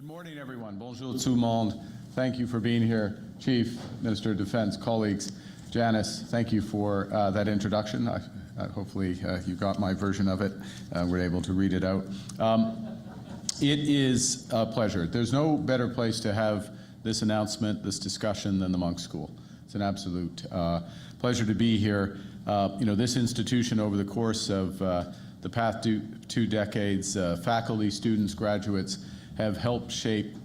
morning, everyone. Bonjour tout le monde. Thank you for being here, Chief, Minister of Defense, colleagues. Janice, thank you for that introduction. Hopefully you got my version of it. We're able to read it out. It is a pleasure. There's no better place to have this announcement, this discussion, than the Monk School. It's an absolute pleasure to be here. This institution, over the course of the past two decades, faculty, students, graduates have helped shape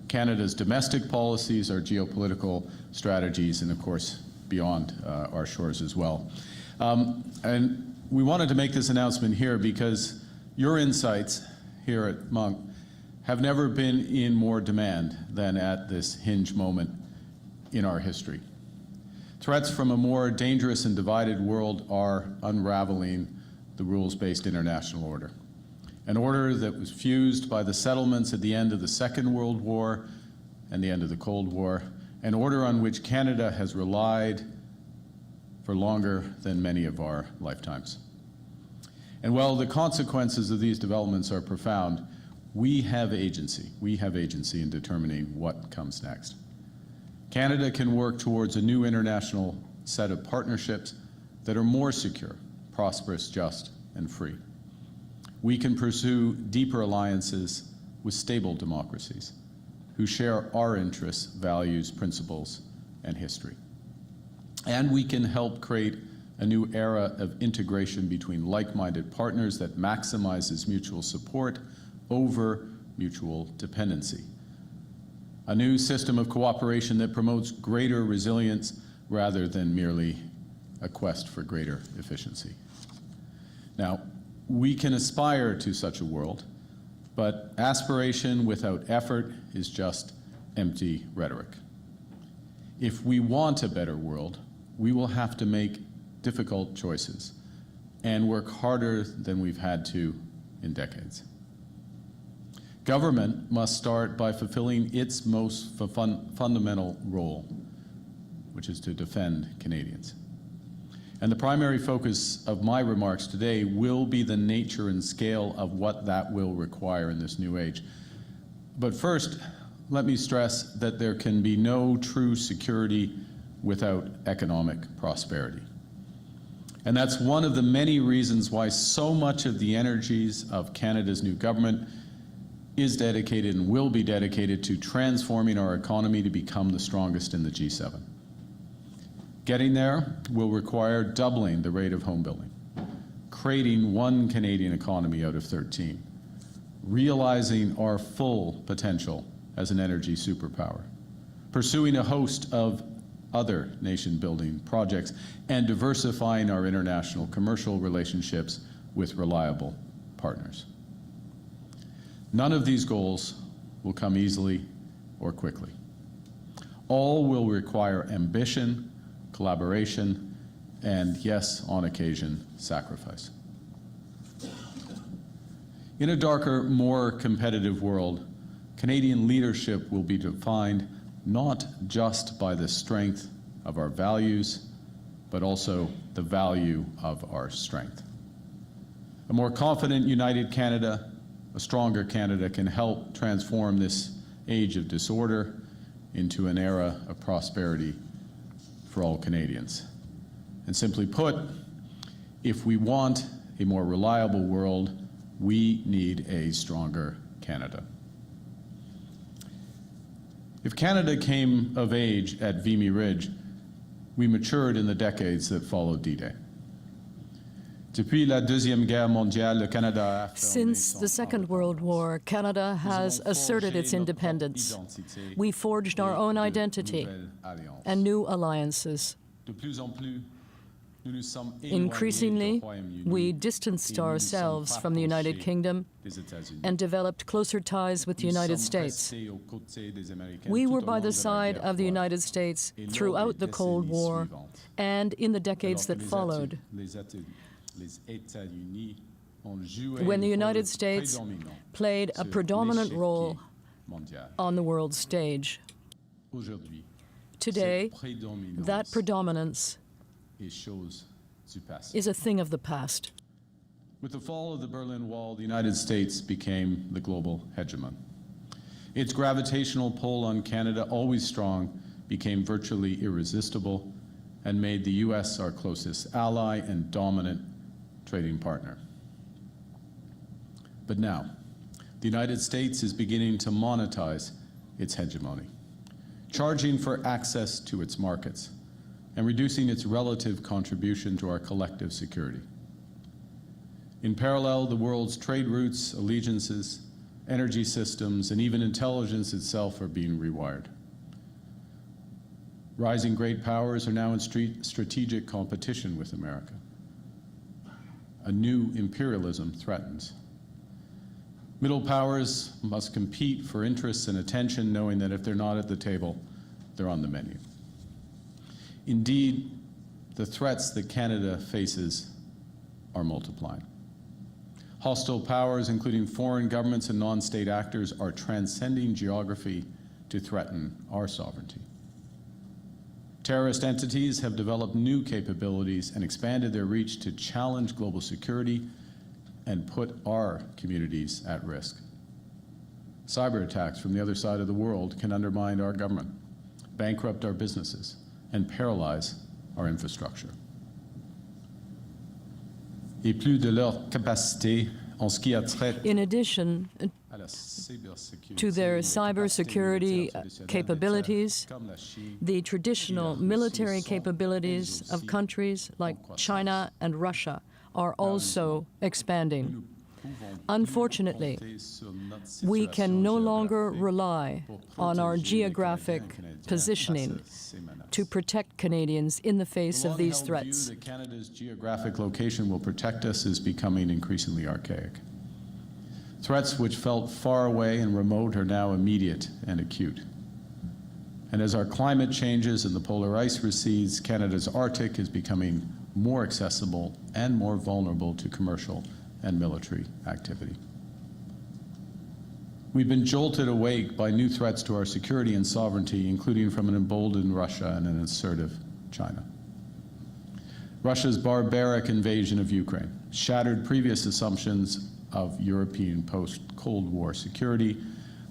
Canada's domestic policies, our geopolitical strategies, and of course beyond our shores as well. And we wanted to make this announcement here because your insights here at Monk have never been in more demand than at this hinge moment in our history. Threats from a more dangerous and divided world are unraveling the rules-based international order. An order that was fused by the settlements at the end of the Second World War and the end of the Cold War, an order on which Canada has relied for longer than many of our lifetimes. And while the consequences of these developments are profound, we have agency. We have agency in determining what comes next. Canada can work towards a new international set of partnerships that are more secure, prosperous, just, and free. We can pursue deeper alliances with stable democracies who share our interests, values, principles, and history. And we can help create a new era of integration between like-minded partners that maximizes mutual support over mutual dependency. A new system of cooperation that promotes greater resilience rather than merely a quest for greater efficiency. Now, we can aspire to such a world, but aspiration without effort is just empty rhetoric. If we want a better world, we will have to make difficult choices and work harder than we've had to in decades. Government must start by fulfilling its most fundamental role, which is to defend Canadians. And the primary focus of my remarks today will be the nature and scale of what that will require in this new age. But first, let me stress that there can be no true security without economic prosperity. And that's one of the many reasons why so much of the energies of Canada's new government is dedicated and will be dedicated to transforming our economy to become the strongest in the G7. Getting there will require doubling the rate of home building, creating one Canadian economy out of 13, realizing our full potential as an energy superpower, pursuing a host of other nation-building projects, and diversifying our international commercial relationships with reliable partners. None of these goals will come easily or quickly. All will require ambition, collaboration, and yes, on occasion, sacrifice. In a darker, more competitive world, Canadian leadership will be defined not just by the strength of our values, but also the value of our strength. A more confident, united Canada, a stronger Canada can help transform this age of disorder into an era of prosperity for all Canadians. And simply put, if we want a more reliable world, we need a stronger Canada. If Canada came of age at Vimy Ridge, we matured in the decades that followed D-Day. Since the Second World War, Canada has asserted its independence. We forged our own identity and new alliances. Increasingly, we distanced ourselves from the United Kingdom and developed closer ties with the United States. We were by the side of the United States throughout the Cold War and in the decades that followed, when the United States played a predominant role on the world stage. Today, that predominance is a thing of the past. With the fall of the Berlin Wall, the United States became the global hegemon. Its gravitational pull on Canada, always strong, became virtually irresistible and made the U.S. our closest ally and dominant trading partner. But now, the United States is beginning to monetize its hegemony, charging for access to its markets and reducing its relative contribution to our collective security. In parallel, the world's trade routes, allegiances, energy systems, and even intelligence itself are being rewired. Rising great powers are now in strategic competition with America. A new imperialism threatens. Middle powers must compete for interests and attention, knowing that if they're not at the table, they're on the menu. Indeed, the threats that Canada faces are multiplying. Hostile powers, including foreign governments and non-state actors, are transcending geography to threaten our sovereignty. Terrorist entities have developed new capabilities and expanded their reach to challenge global security and put our communities at risk. Cyber attacks from the other side of the world can undermine our government, bankrupt our businesses, and paralyze our infrastructure. Et plus de leur capacité en ce qui a trait In addition to their cybersecurity capabilities, the traditional military capabilities of countries like China and Russia are also expanding. Unfortunately, we can no longer rely on our geographic positioning to protect Canadians in the face of these threats. The long-held view that Canada's geographic location will protect us is becoming increasingly archaic. Threats which felt far away and remote are now immediate and acute. And as our climate changes and the polar ice recedes, Canada's Arctic is becoming more accessible and more vulnerable to commercial and military activity. We've been jolted awake by new threats to our security and sovereignty, including from an emboldened Russia and an assertive China. Russia's barbaric invasion of Ukraine shattered previous assumptions of European post-Cold War security,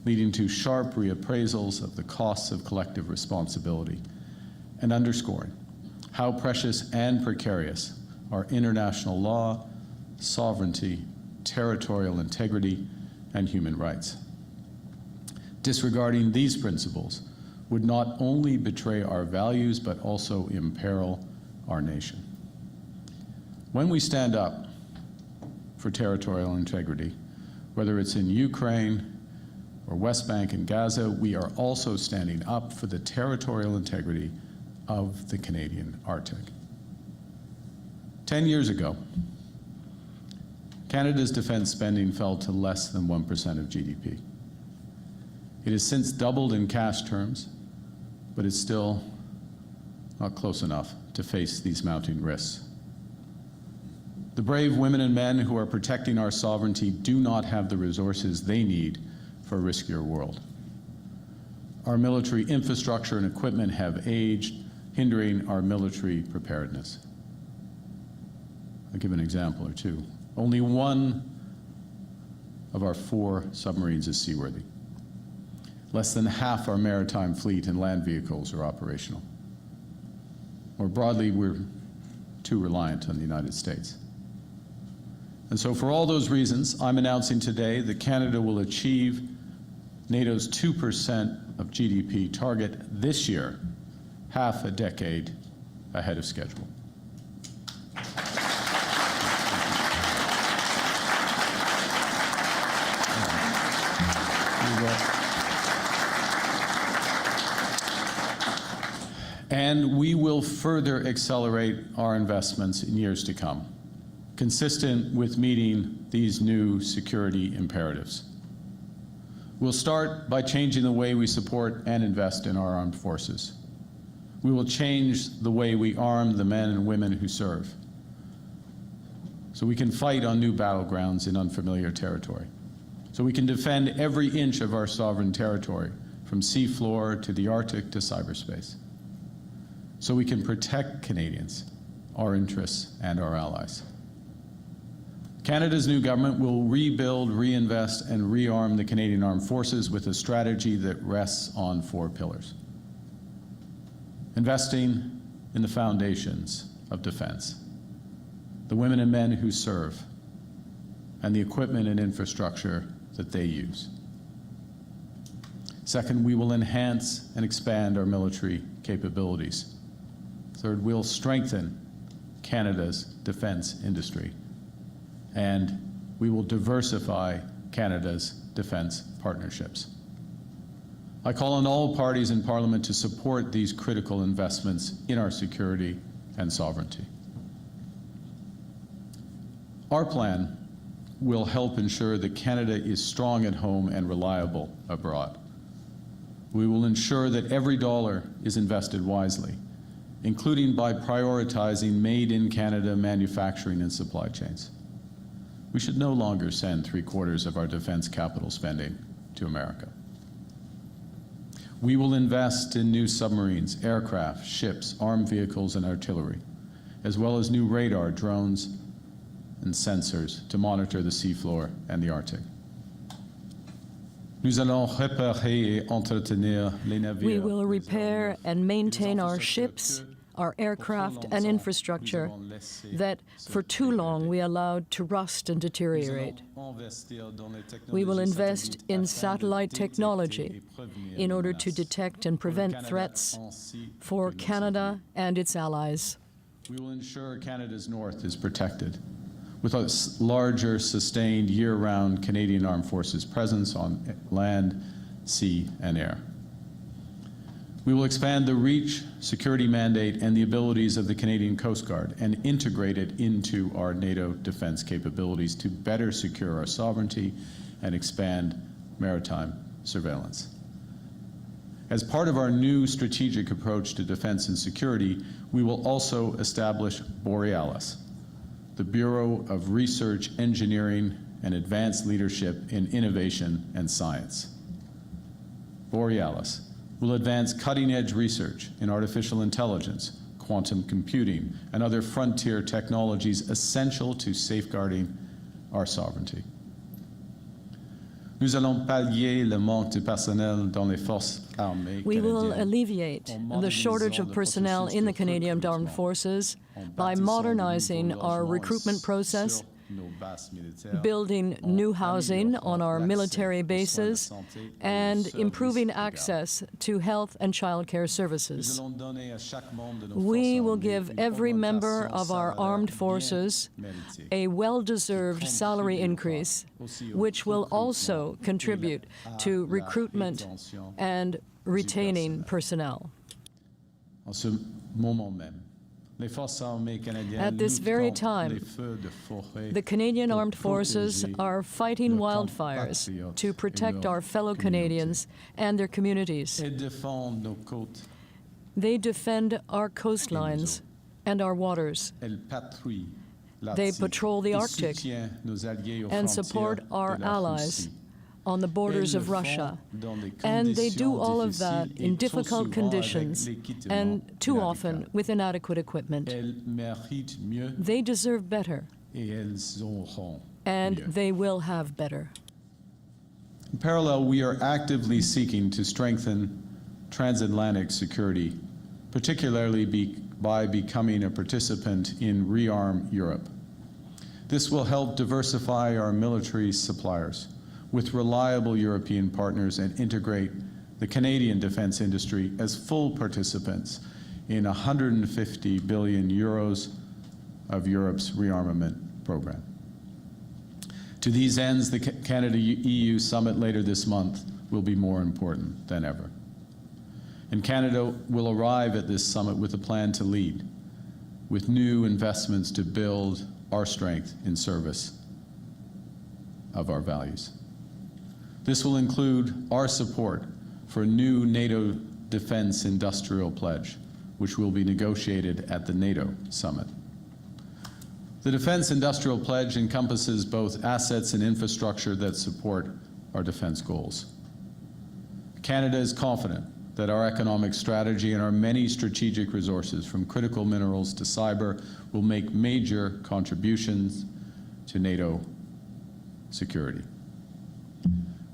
leading to sharp reappraisals of the costs of collective responsibility, and underscoring how precious and precarious are international law, sovereignty, territorial integrity, and human rights. Disregarding these principles would not only betray our values, but also imperil our nation. When we stand up for territorial integrity, whether it's in Ukraine or West Bank and Gaza, we are also standing up for the territorial integrity of the Canadian Arctic. 10 years ago, Canada's defense spending fell to less than 1% of GDP. It has since doubled in cash terms, but it's still not close enough to face these mounting risks. The brave women and men who are protecting our sovereignty do not have the resources they need for a riskier world. Our military infrastructure and equipment have aged, hindering our military preparedness. I'll give an example or two. Only one of our 4 submarines is seaworthy. Less than half our maritime fleet and land vehicles are operational. More broadly, we're too reliant on the United States. And so for all those reasons, I'm announcing today that Canada will achieve NATO's 2% of GDP target this year, half a decade ahead of schedule. And we will further accelerate our investments in years to come, consistent with meeting these new security imperatives. We'll start by changing the way we support and invest in our armed forces. We will change the way we arm the men and women who serve, so we can fight on new battlegrounds in unfamiliar territory, so we can defend every inch of our sovereign territory, from seafloor to the Arctic to cyberspace, so we can protect Canadians, our interests, and our allies. Canada's new government will rebuild, reinvest, and rearm the Canadian Armed Forces with a strategy that rests on 4 pillars. Investing in the foundations of defense, the women and men who serve, and the equipment and infrastructure that they use. Second, we will enhance and expand our military capabilities. Third, we'll strengthen Canada's defense industry. And we will diversify Canada's defense partnerships. I call on all parties in Parliament to support these critical investments in our security and sovereignty. Our plan will help ensure that Canada is strong at home and reliable abroad. We will ensure that every dollar is invested wisely, including by prioritizing made-in-Canada manufacturing and supply chains. We should no longer send 3/4 of our defense capital spending to America. We will invest in new submarines, aircraft, ships, armed vehicles, and artillery, as well as new radar, drones, and sensors to monitor the seafloor and the Arctic. We will repair and maintain our ships, our aircraft and infrastructure that for too long we allowed to rust and deteriorate. We will invest in satellite technology in order to detect and prevent threats for Canada and its allies. We will ensure Canada's north is protected with a larger, sustained, year-round Canadian Armed Forces presence on land, sea, and air. We will expand the reach, security mandate, and the abilities of the Canadian Coast Guard and integrate it into our NATO defense capabilities to better secure our sovereignty and expand maritime surveillance. As part of our new strategic approach to defense and security, we will also establish Borealis, the Bureau of Research, Engineering, and Advanced Leadership in Innovation and Science. Borealis will advance cutting-edge research in artificial intelligence, quantum computing, and other frontier technologies essential to safeguarding our sovereignty. Nous allons pallier le manque de personnel dans les forces armées canadiennes. We will alleviate the shortage of personnel in the Canadian Armed Forces by modernizing our recruitment process, building new housing on our military bases, and improving access to health and child care services. We will give every member of our armed forces a well-deserved salary increase, which will also contribute to recruitment and retaining personnel. At this very time, the Canadian Armed Forces are fighting wildfires to protect our fellow Canadians and their communities. They defend our coastlines and our waters. They patrol the Arctic and support our allies on the borders of Russia. And they do all of that in difficult conditions and too often with inadequate equipment. They deserve better, and they will have better. In parallel, we are actively seeking to strengthen transatlantic security, particularly by becoming a participant in Rearm Europe. This will help diversify our military suppliers with reliable European partners and integrate the Canadian defense industry as full participants in 150 billion euros of Europe's rearmament program. To these ends, the Canada-EU summit later this month will be more important than ever. And Canada will arrive at this summit with a plan to lead, with new investments to build our strength in service of our values. This will include our support for a new NATO Defense Industrial Pledge, which will be negotiated at the NATO summit. The Defense Industrial Pledge encompasses both assets and infrastructure that support our defense goals. Canada is confident that our economic strategy and our many strategic resources, from critical minerals to cyber, will make major contributions to NATO security.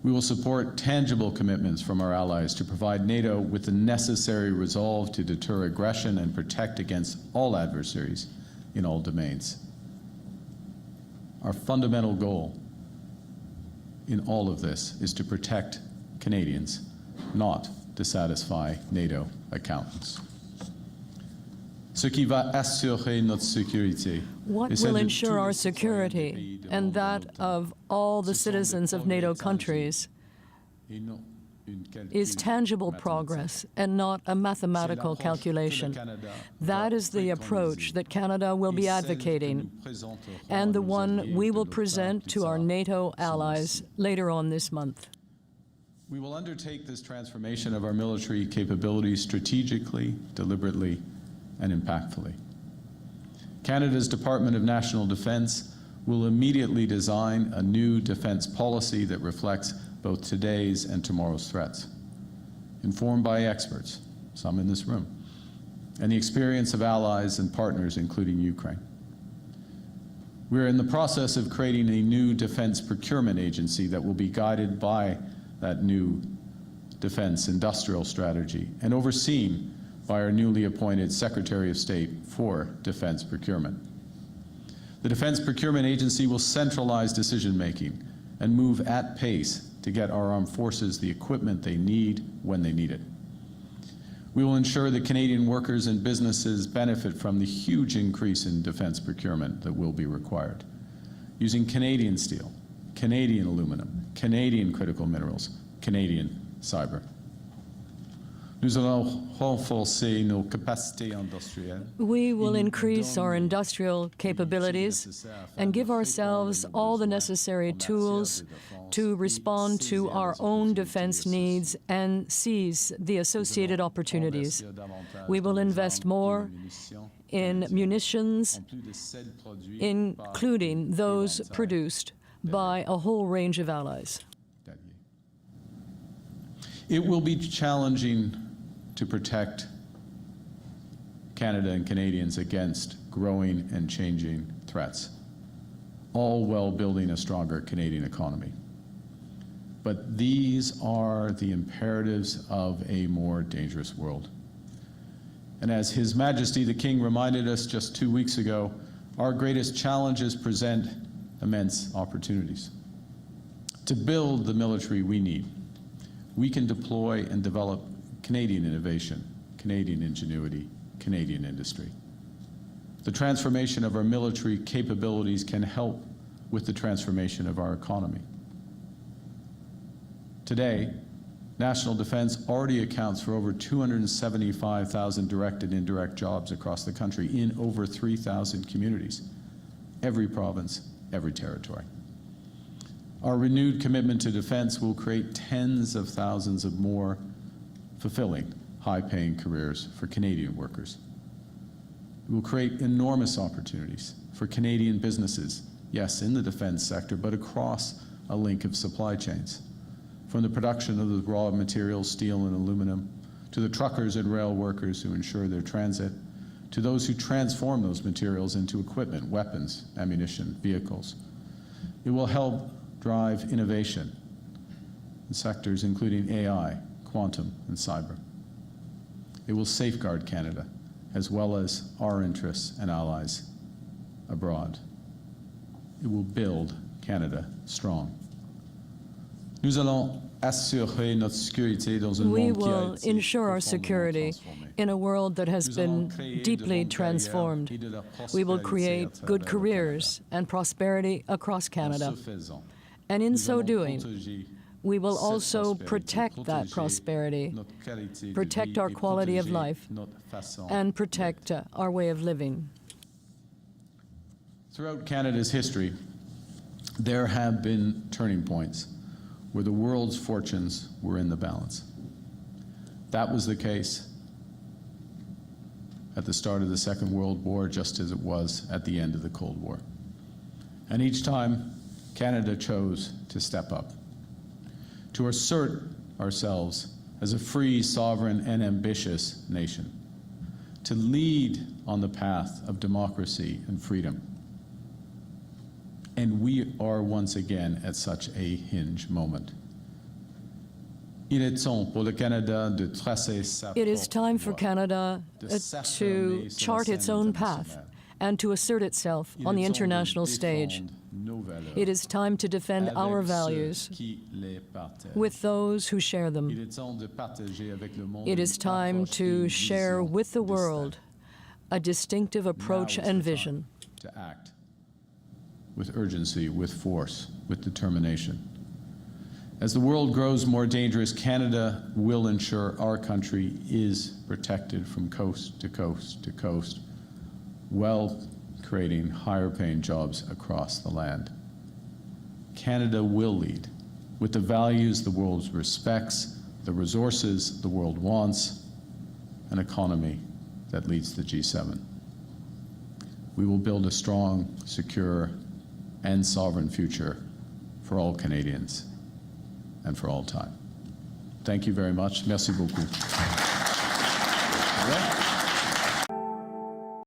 We will support tangible commitments from our allies to provide NATO with the necessary resolve to deter aggression and protect against all adversaries in all domains. Our fundamental goal in all of this is to protect Canadians, not to satisfy NATO accountants. Ce qui va assurer notre sécurité. What will ensure our security and that of all the citizens of NATO countries is tangible progress and not a mathematical calculation. That is the approach that Canada will be advocating and the one we will present to our NATO allies later on this month. We will undertake this transformation of our military capabilities strategically, deliberately, and impactfully. Canada's Department of National Defence will immediately design a new defence policy that reflects both today's and tomorrow's threats, informed by experts, some in this room, and the experience of allies and partners, including Ukraine. We're in the process of creating a new defence procurement agency that will be guided by that new defence industrial strategy and overseen by our newly appointed Secretary of State for Defence Procurement. The Defence Procurement Agency will centralize decision-making and move at pace to get our armed forces the equipment they need when they need it. We will ensure that Canadian workers and businesses benefit from the huge increase in defence procurement that will be required, using Canadian steel, Canadian aluminum, Canadian critical minerals, Canadian cyber. Nous allons renforcer nos capacités industrielles. We will increase our industrial capabilities and give ourselves all the necessary tools to respond to our own defense needs and seize the associated opportunities. We will invest more in munitions, including those produced by a whole range of allies. It will be challenging to protect Canada and Canadians against growing and changing threats, all while building a stronger Canadian economy. But these are the imperatives of a more dangerous world. And as His Majesty the King reminded us just 2 weeks ago, our greatest challenges present immense opportunities. To build the military we need, we can deploy and develop Canadian innovation, Canadian ingenuity, Canadian industry. The transformation of our military capabilities can help with the transformation of our economy. Today, national defense already accounts for over 275,000 direct and indirect jobs across the country in over 3,000 communities, every province, every territory. Our renewed commitment to defense will create tens of thousands of more fulfilling, high-paying careers for Canadian workers. It will create enormous opportunities for Canadian businesses, yes, in the defense sector, but across a link of supply chains, from the production of the raw materials, steel and aluminum, to the truckers and rail workers who ensure their transit, to those who transform those materials into equipment, weapons, ammunition, vehicles. It will help drive innovation in sectors including AI, quantum, and cyber. It will safeguard Canada, as well as our interests and allies abroad. It will build Canada strong. Nous allons assurer notre sécurité dans un We monde qui a will été ensure our profondément security transformé. in a world that has been deeply transformed. We will create good careers and prosperity across Canada. And in so doing, we will also protect that prosperity, protect our quality of life, and protect our way of living. Throughout Canada's history, there have been turning points where the world's fortunes were in the balance. That was the case at the start of the Second World War, just as it was at the end of the Cold War. And each time, Canada chose to step up, to assert ourselves as a free, sovereign, and ambitious nation, to lead on the path of democracy and freedom. And we are once again at such a hinge moment. Il est temps pour le Canada de tracer sa It is time for propre voie. Canada to chart its own path and to assert itself on the international stage. It is time to defend our values with those who share them. It is time to share with the world a distinctive approach and vision. To act with urgency, with force, with determination. As the world grows more dangerous, Canada will ensure our country is protected from coast to coast to coast, while creating higher paying jobs across the land. Canada will lead with the values the world respects, the resources the world wants, an economy that leads the G7. We will build a strong, secure, and sovereign future for all Canadians and for all time. Thank you very much. Merci beaucoup.